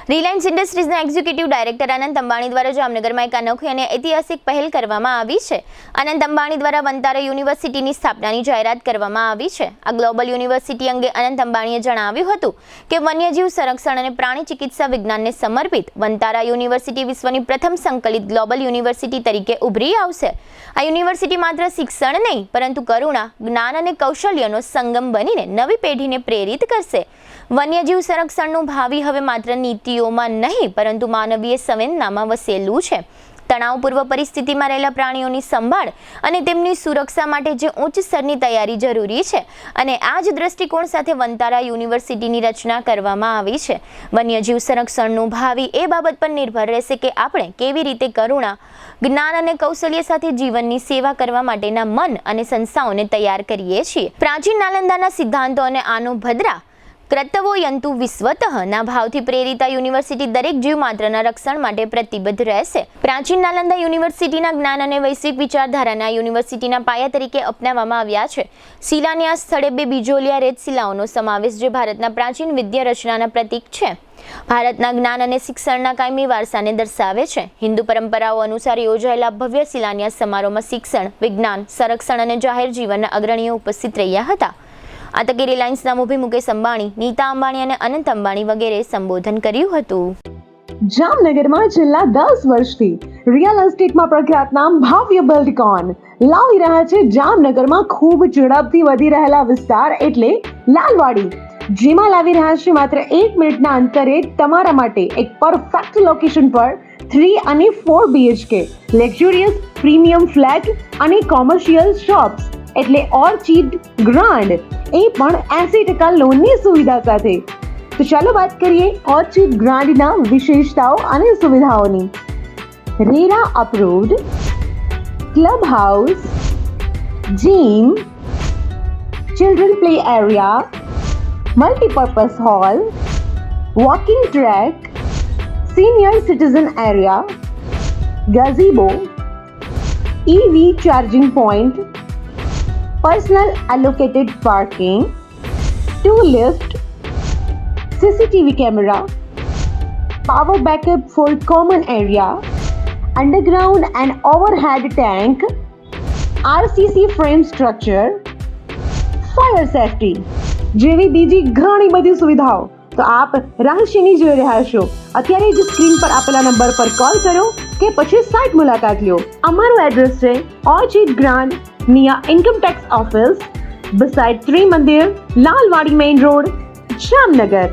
Reliance ઇન્ડસ્ટ્રીઝના executive director અનંત અંબાણી દ્વારા જામનગરમાં એક અનોખી અને ઐતિહાસિક પહેલ કરવામાં આવી છે. અનંત અંબાણી દ્વારા વંતારા યુનિવર્સિટીની સ્થાપનાની જાહેરાત કરવામાં આવી છે. આ ગ્લોબલ યુનિવર્સિટી અંગે અનંત અંબાણીએ જણાવ્યું હતું કે વન્યજીવ સંરક્ષણ અને પ્રાણી ચિકિત્સા વિજ્ઞાનને સમર્પિત વંતારા યુનિવર્સિટી વિશ્વની પ્રથમ સંકલિત ગ્લોબલ યુનિવર્સિટી તરીકે ઉભરી આવશે. આ યુનિવર્સિટી માત્ર શિક્ષણ નહીં પરંતુ કરુણા, જ્ઞાન અને કૌશલ્યનો સંગમ બનીને નવી પેઢીને પ્રેરિત કરશે. વન્યજીવ સંરક્ષણનું ભાવિ હવે માત્ર નીતિઓમાં નહીં પરંતુ માનવીય સંવેદનામાં વસેલું છે. તણાવપૂર્વ પરિસ્થિતિમાં રહેલા પ્રાણીઓની સંભાળ અને તેમની સુરક્ષા માટે જે ઉચ્ચ સ્તરની તૈયારી જરૂરી છે અને આ જ દ્રષ્ટિકોણ સાથે વંતારા યુનિવર્સિટીની રચના કરવામાં આવી છે. વન્યજીવ સંરક્ષણનું ભાવિ એ બાબત પર નિર્ભર રહેશે કે આપણે કેવી રીતે કરુણા, જ્ઞાન અને કૌશલ્ય સાથે જીવનની સેવા કરવા માટેના મન અને સંસ્થાઓને તૈયાર કરીએ છીએ. પ્રાચીન નાલંદાના સિદ્ધાંતો અને આનો ભદ્રા કર્તવ્યો યંતુ વિશ્વતઃના ભાવથી પ્રેરિત આ યુનિવર્સિટી દરેક જીવ માત્રના રક્ષણ માટે પ્રતિબદ્ધ રહેશે. પ્રાચીન નાલંદા યુનિવર્સિટીના જ્ઞાન અને વૈશ્વિક વિચારધારાના યુનિવર્સિટીના પાયા તરીકે અપનાવવામાં આવ્યા છે. શિલાન્યાસ સ્થળે 2 બિજોલિયા રેત શિલાઓનો સમાવેશ જે ભારતના પ્રાચીન વિદ્યા રચનાના પ્રતીક છે. ભારતના જ્ઞાન અને શિક્ષણના કાયમી વારસાને દર્શાવે છે. હિન્દુ પરંપરાઓ અનુસાર યોજાયેલા ભવ્ય શિલાન્યાસ સમારોહમાં શિક્ષણ, વિજ્ઞાન, સંરક્ષણ અને જાહેર જીવનના અગ્રણીઓ ઉપસ્થિત રહ્યા હતા. આ તકે રિલાયન્સના મુભી મુકેશ અંબાણી, નીતા અંબાણી અને અનંત અંબાણી વગેરે સંબોધન કર્યું હતું. જામનગરમાં છેલ્લા 10 વર્ષથી રિયલ એસ્ટેટમાં પ્રખ્યાત નામ ભવ્ય બિલ્ડકોન લાવી રહ્યા છે જામનગરમાં ખૂબ ઝડપથી વધી રહેલા વિસ્તાર એટલે લાલવાડી, જેમાં લાવી રહ્યા છે માત્ર 1 મિનિટના અંતરે તમારા માટે એક પરફેક્ટ લોકેશન પર 3 અને 4 BHK લક્ઝુરિયસ પ્રીમિયમ ફ્લેટ અને કોમર્શિયલ શોપ્સ એટલે ઓર્ચિડ ગ્રાન્ડ એ પણ 80% લોનની સુવિધા સાથે. તો ચાલો વાત કરીએ ઓર્ચિડ ગ્રાન્ડના વિશેષતાઓ અને સુવિધાઓની. RERA approved, club house, gym, children play area, multipurpose hall, walking track, senior citizen area, gazebo, EV charging point, personal allocated parking, 2 lift, CCTV camera, power backup for common area, underground and overhead tank, RCC frame structure, fire safety જેવી બીજી ઘણી બધી સુવિધાઓ તો આપ રહસ્યની જોઈ રહ્યા છો. અત્યારે જ સ્ક્રીન પર આપેલા નંબર પર કોલ કરો કે પછી સાઇટ મુલાકાત લો. અમારું એડ્રેસ છે orchid grand near Income Tax Office beside Tri Mandir, Lalwadi Main Road, Jamnagar.